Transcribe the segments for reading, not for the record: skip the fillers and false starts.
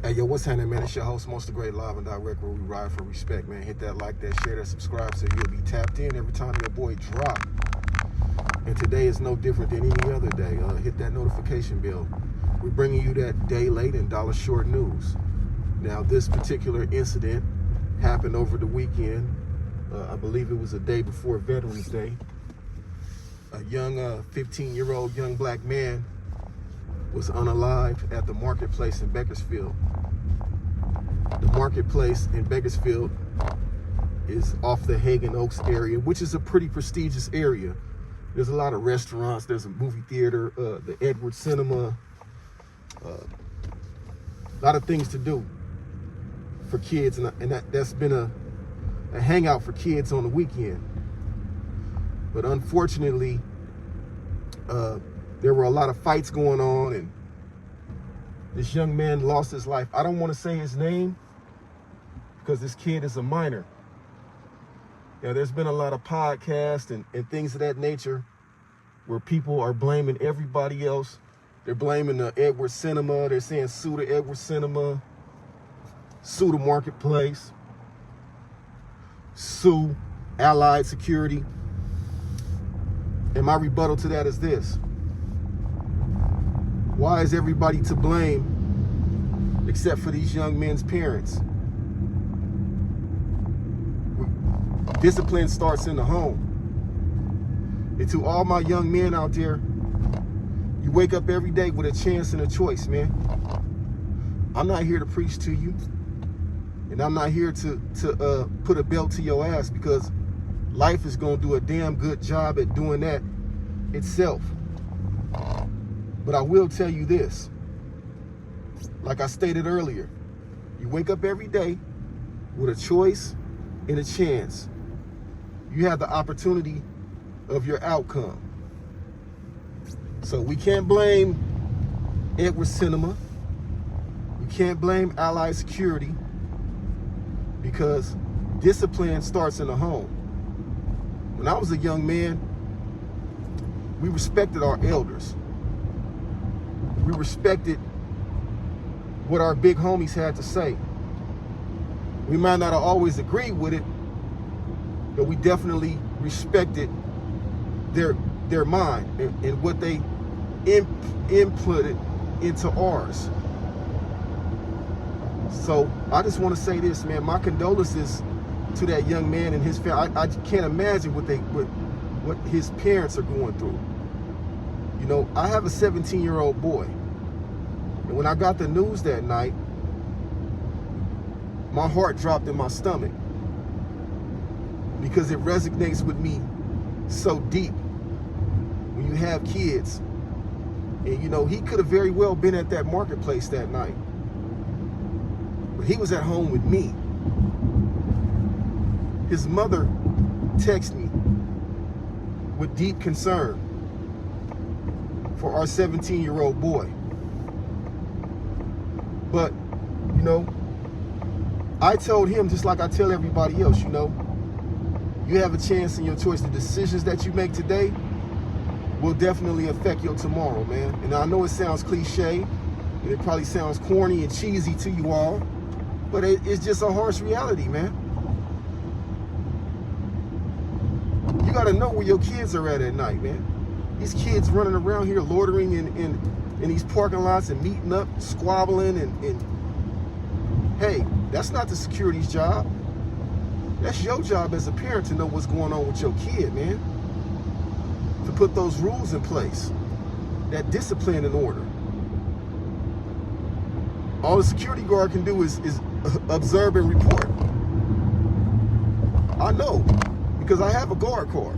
Hey, yo, what's happening, man? It's your host, Most the Great, live and direct, where we ride for respect, man. Hit that like, that share, that subscribe, so you'll be tapped in every time your boy drop. And today is no different than any other day. Hit that notification bell. We're bringing you that day late and dollar short news. Now, this particular incident happened over the weekend. I believe it was a day before Veterans Day. A young 15-year-old young black man was unalived at the marketplace in Bakersfield. The marketplace in Bakersfield is off the Hagen Oaks area, which is a pretty prestigious area. There's a lot of restaurants, there's a movie theater, the Edward Cinema, a lot of things to do for kids, and that's been a hangout for kids on the weekend. But unfortunately, there were a lot of fights going on, and this young man lost his life. I don't want to say his name because this kid is a minor. Now, there's been a lot of podcasts and things of that nature where people are blaming everybody else. They're blaming the Edward Cinema. They're saying sue the Edward Cinema, sue the marketplace, sue Allied Security. And my rebuttal to that is this: why is everybody to blame except for these young men's parents? Discipline starts in the home. And to all my young men out there, you wake up every day with a chance and a choice, man. I'm not here to preach to you, and I'm not here to put a belt to your ass, because life is going to do a damn good job at doing that itself. But I will tell you this, like I stated earlier, you wake up every day with a choice and a chance. You have the opportunity of your outcome. So we can't blame Edward Cinema. We can't blame Allied Security, because discipline starts in the home. When I was a young man, we respected our elders. We respected what our big homies had to say. We might not have always agreed with it, but we definitely respected their mind and what they inputted into ours. So I just want to say this, man. My condolences to that young man and his family. I can't imagine what his parents are going through. You know, I have a 17-year-old boy, and when I got the news that night, my heart dropped in my stomach, because it resonates with me so deep. When you have kids, and you know, he could have very well been at that marketplace that night, but he was at home with me. His mother texted me with deep concern for our 17-year-old boy. But, you know, I told him, just like I tell everybody else, you know, you have a chance in your choice. The decisions that you make today will definitely affect your tomorrow, man. And I know it sounds cliche, and it probably sounds corny and cheesy to you all, but it's just a harsh reality, man. You gotta know where your kids are at night, man. These kids running around here loitering in these parking lots and meeting up, squabbling, and hey, that's not the security's job. That's your job as a parent to know what's going on with your kid, man. To put those rules in place, that discipline in order. All the security guard can do is observe and report. I know, because I have a guard card.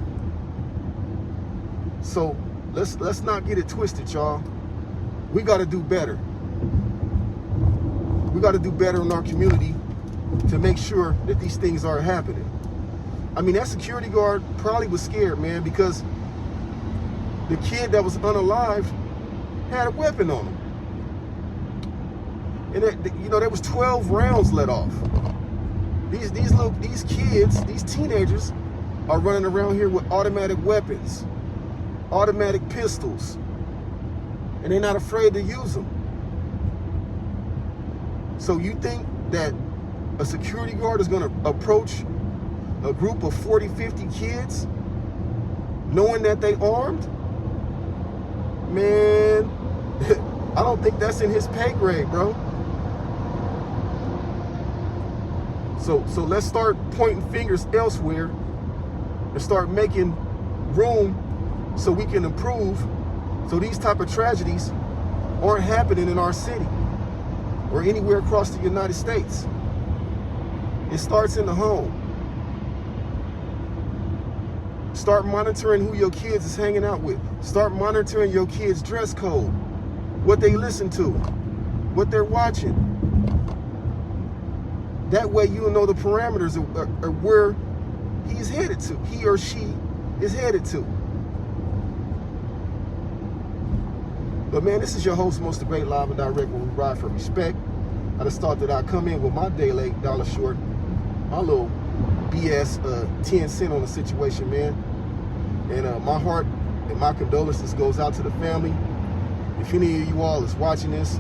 So let's not get it twisted, y'all. We got to do better. We got to do better in our community to make sure that these things aren't happening. I mean, that security guard probably was scared, man, because the kid that was unalived had a weapon on him. And you know, there was 12 rounds let off. These kids, these teenagers, are running around here with automatic weapons, automatic pistols, and they're not afraid to use them. So you think that a security guard is going to approach a group of 40, 50 kids knowing that they armed? Man, I don't think that's in his pay grade, bro. So let's start pointing fingers elsewhere and start making room so we can improve, so these type of tragedies aren't happening in our city or anywhere across the United States. It starts in the home. Start monitoring who your kids is hanging out with. Start monitoring your kids' dress code, what they listen to, what they're watching. That way you'll know the parameters of where he's headed to, he or she is headed to. But man, this is your host, Most Debate, live and direct, where we ride for respect. I just thought that I'd come in with my day late, dollar short, my little BS 10 cent on the situation, man. And my heart and my condolences goes out to the family. If any of you all is watching this,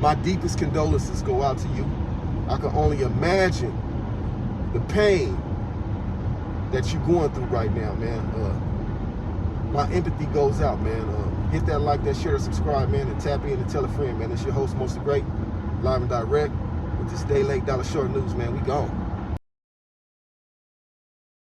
my deepest condolences go out to you. I can only imagine the pain that you're going through right now, man. My empathy goes out, man. Hit that like, that share, subscribe, man, and tap in and tell a friend, man. It's your host, Most Great, live and direct, with this day late, dollar short news, man. We gone.